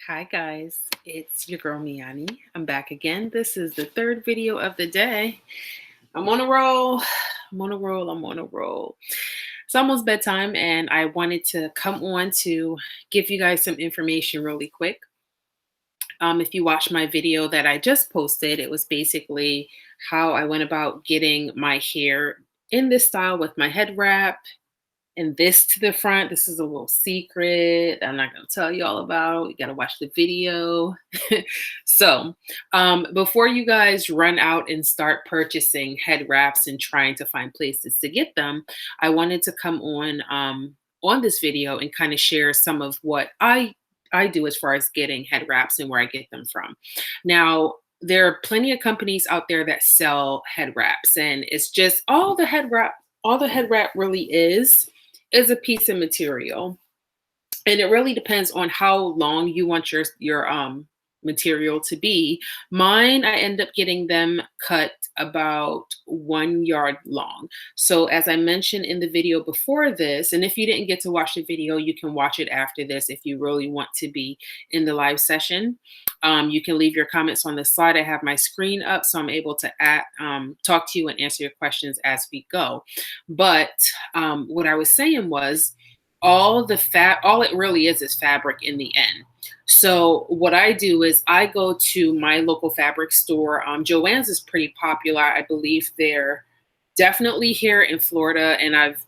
Hi guys, it's your girl Me-Anie. I'm back again. This is the third video of the day. I'm on a roll. I'm on a roll. It's almost bedtime and I wanted to come on to give you guys some information really quick. If you watched my video that I just posted, it was basically how I went about getting my hair in this style with my head wrap and this to the front. This is a little secret I'm not going to tell you all about. You got to watch the video. So before you guys run out and start purchasing head wraps and trying to find places to get them, I wanted to come on this video and kind of share some of what I do as far as getting head wraps and where I get them from. Now, there are plenty of companies out there that sell head wraps, and it's just all the head wrap really is a piece of material. And it really depends on how long you want your material to be. Mine, I end up getting them cut about 1 yard long. So as I mentioned in the video before this, and if you didn't get to watch the video, you can watch it after this if you really want to be in the live session. You can leave your comments on the slide. I have my screen up, so I'm able to talk to you and answer your questions as we go. But what I was saying was, all it really is fabric in the end. So what I do is I go to my local fabric store. Joann's is pretty popular. I believe they're definitely here in Florida, and I've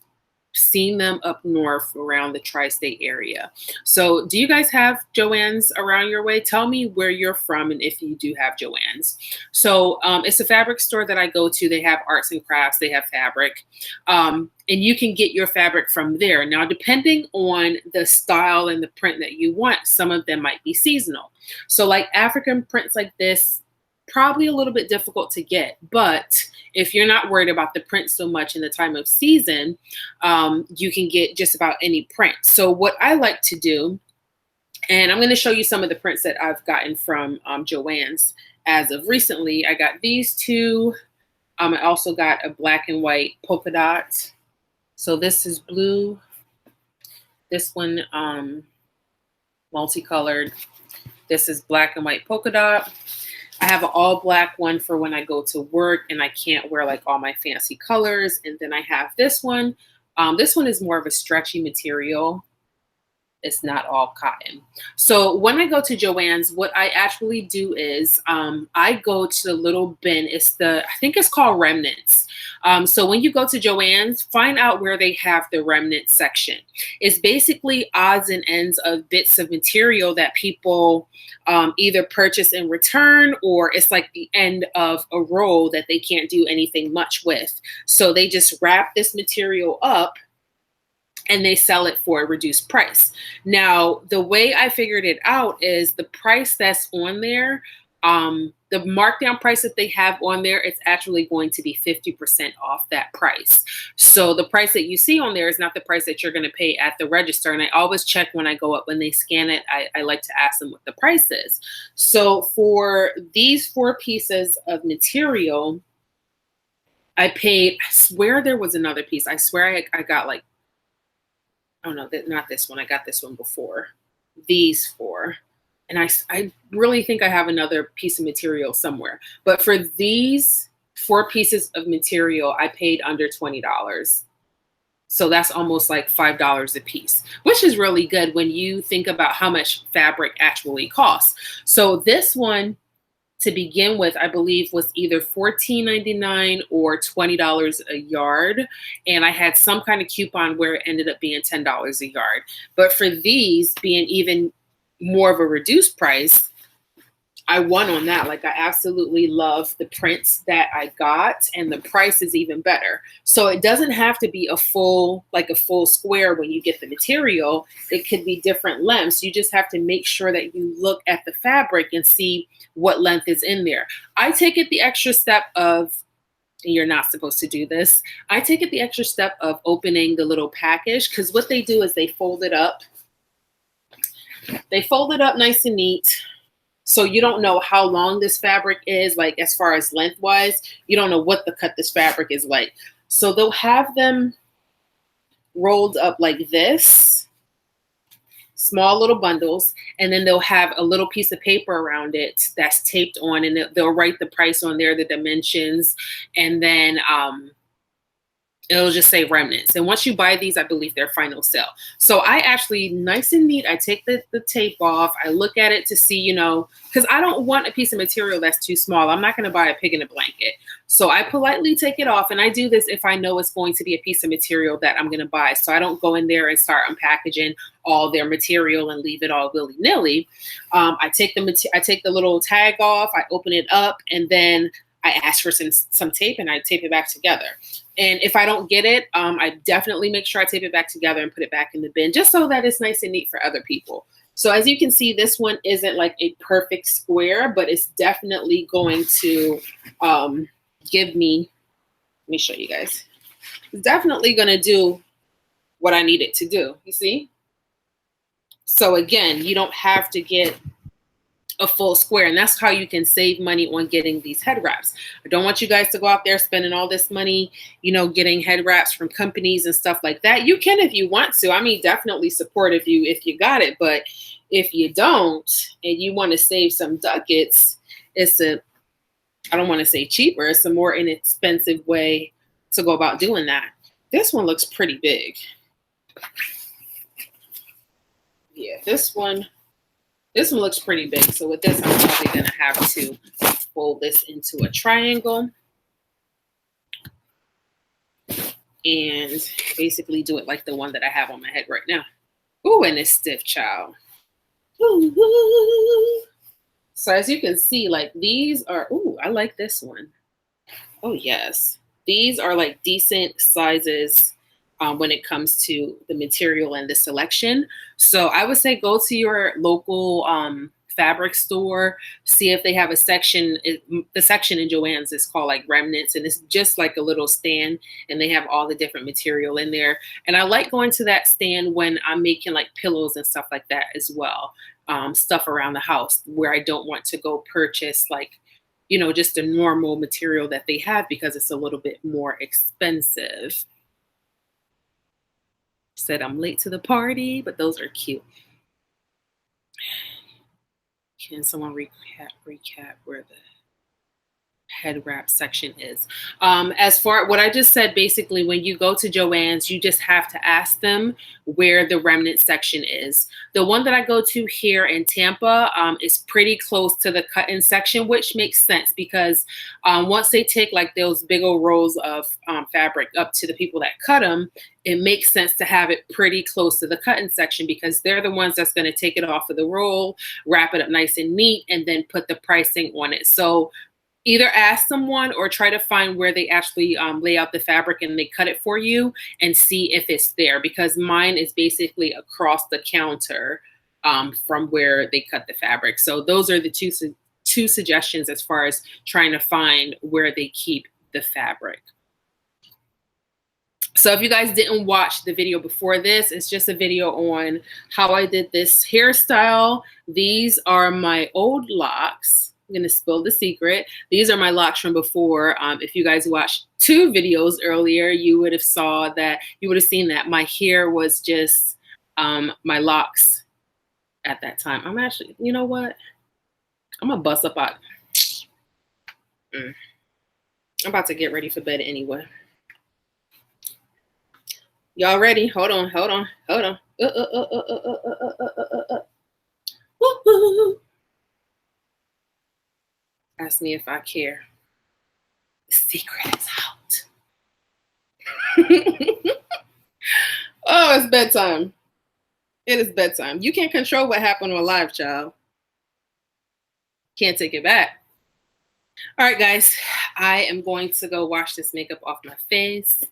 seen them up north around the tri-state area. So do you guys have Joann's around your way? Tell me where you're from and if you do have Joann's. So it's a fabric store that I go to. They have arts and crafts, they have fabric, and you can get your fabric from there. Now, depending on the style and the print that you want, some of them might be seasonal. So like African prints like this, probably a little bit difficult to get, but if you're not worried about the print so much in the time of season, you can get just about any print. So what I like to do, and I'm going to show you some of the prints that I've gotten from Joann's as of recently. I got these two. I also got a black and white polka dot. So this is blue. This one multicolored. This is black and white polka dot. I have an all black one for when I go to work and I can't wear like all my fancy colors. And then I have this one. This one is more of a stretchy material. It's not all cotton. So when I go to Joann's, what I actually do is I go to the little bin. I think it's called remnants. So when you go to Joann's, find out where they have the remnant section. It's basically odds and ends of bits of material that people either purchase and return, or it's like the end of a roll that they can't do anything much with. So they just wrap this material up and they sell it for a reduced price. Now, the way I figured it out is the price that's on there, the markdown price that they have on there, it's actually going to be 50% off that price. So the price that you see on there is not the price that you're going to pay at the register. And I always check when I go up, when they scan it, I like to ask them what the price is. So for these 4 pieces of material, I paid, I swear there was another piece. I swear I got like, oh no, not this one. I got this one before. These 4. And I really think I have another piece of material somewhere. But for these 4 pieces of material, I paid under $20. So that's almost like $5 a piece, which is really good when you think about how much fabric actually costs. So this one, to begin with, I believe was either $14.99 or $20 a yard. And I had some kind of coupon where it ended up being $10 a yard. But for these being even more of a reduced price, I won on that. Like, I absolutely love the prints that I got, and the price is even better. So it doesn't have to be a full square when you get the material. It could be different lengths. You just have to make sure that you look at the fabric and see what length is in there. I take it the extra step of, you're not supposed to do this, I take it the extra step of opening the little package, because what they do is they fold it up. They fold it up nice and neat. So you don't know how long this fabric is, like as far as lengthwise, you don't know what the cut this fabric is like. So they'll have them rolled up like this. small little bundles, and then they'll have a little piece of paper around it that's taped on, and they'll write the price on there, the dimensions, and then it'll just say remnants. And once you buy these, I believe they're final sale. So I actually, nice and neat, I take the tape off. I look at it to see, you know, because I don't want a piece of material that's too small. I'm not going to buy a pig in a blanket. So I politely take it off. And I do this if I know it's going to be a piece of material that I'm going to buy. So I don't go in there and start unpackaging all their material and leave it all willy-nilly. I take the little tag off, I open it up, and then I ask for some tape and I tape it back together. And if I don't get it, I definitely make sure I tape it back together and put it back in the bin, just so that it's nice and neat for other people. So as you can see, this one isn't like a perfect square, but it's definitely going to give me, let me show you guys. It's definitely going to do what I need it to do, you see? So again, you don't have to get a full square, and that's how you can save money on getting these head wraps. I don't want you guys to go out there spending all this money, you know, getting head wraps from companies and stuff like that. You can if you want to. I mean, definitely support if you got it, but if you don't and you want to save some ducats, it's a, I don't want to say cheaper, it's a more inexpensive way to go about doing that. This one looks pretty big. Yeah, this one looks pretty big. So with this, I'm probably going to have to fold this into a triangle and basically do it like the one that I have on my head right now. Ooh, and it's stiff, child. Ooh. So as you can see, like these are, ooh, I like this one. Oh, yes. These are like decent sizes when it comes to the material and the selection. So I would say go to your local fabric store, see if they have a section. The section in Joann's is called like remnants, and it's just like a little stand, and they have all the different material in there. And I like going to that stand when I'm making like pillows and stuff like that as well. Stuff around the house where I don't want to go purchase like, you know, just a normal material that they have because it's a little bit more expensive. Said I'm late to the party, but those are cute. Can someone recap where the head wrap section is? As far what I just said, basically when you go to Joann's, you just have to ask them where the remnant section is. The one that I go to here in Tampa is pretty close to the cut-in section, which makes sense because once they take like those big old rolls of fabric up to the people that cut them, it makes sense to have it pretty close to the cut-in section because they're the ones that's going to take it off of the roll, wrap it up nice and neat, and then put the pricing on it. So either ask someone or try to find where they actually lay out the fabric and they cut it for you and see if it's there, because mine is basically across the counter from where they cut the fabric. So those are the two suggestions as far as trying to find where they keep the fabric. So if you guys didn't watch the video before this, it's just a video on how I did this hairstyle. These are my old locks. I'm going to spill the secret. These are my locks from before. If you guys watched 2 videos earlier, you would have seen that my hair was just my locks at that time. I'm actually, you know what? I'm going to bust up out. I'm about to get ready for bed anyway. Y'all ready? Hold on. Woo-hoo. Ask me if I care. The secret is out. Oh, it's bedtime. It is bedtime. You can't control what happened on live, child. Can't take it back. All right, guys. I am going to go wash this makeup off my face,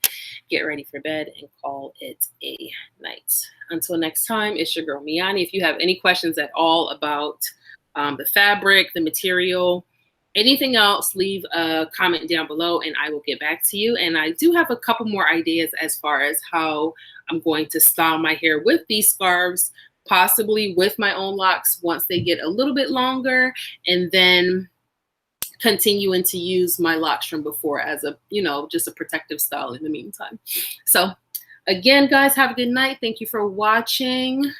get ready for bed, and call it a night. Until next time, it's your girl, Me-Anie. If you have any questions at all about the fabric, the material, anything else, leave a comment down below and I will get back to you. And I do have a couple more ideas as far as how I'm going to style my hair with these scarves, possibly with my own locks once they get a little bit longer, and then continuing to use my locks from before as a, you know, just a protective style in the meantime. So again, guys, have a good night. Thank you for watching.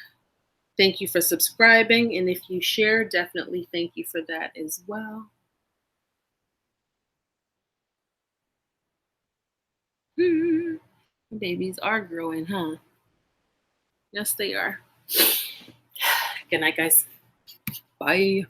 Thank you for subscribing. And if you share, definitely thank you for that as well. Hmm. Babies are growing, huh? Yes, they are. Good night, guys. Bye.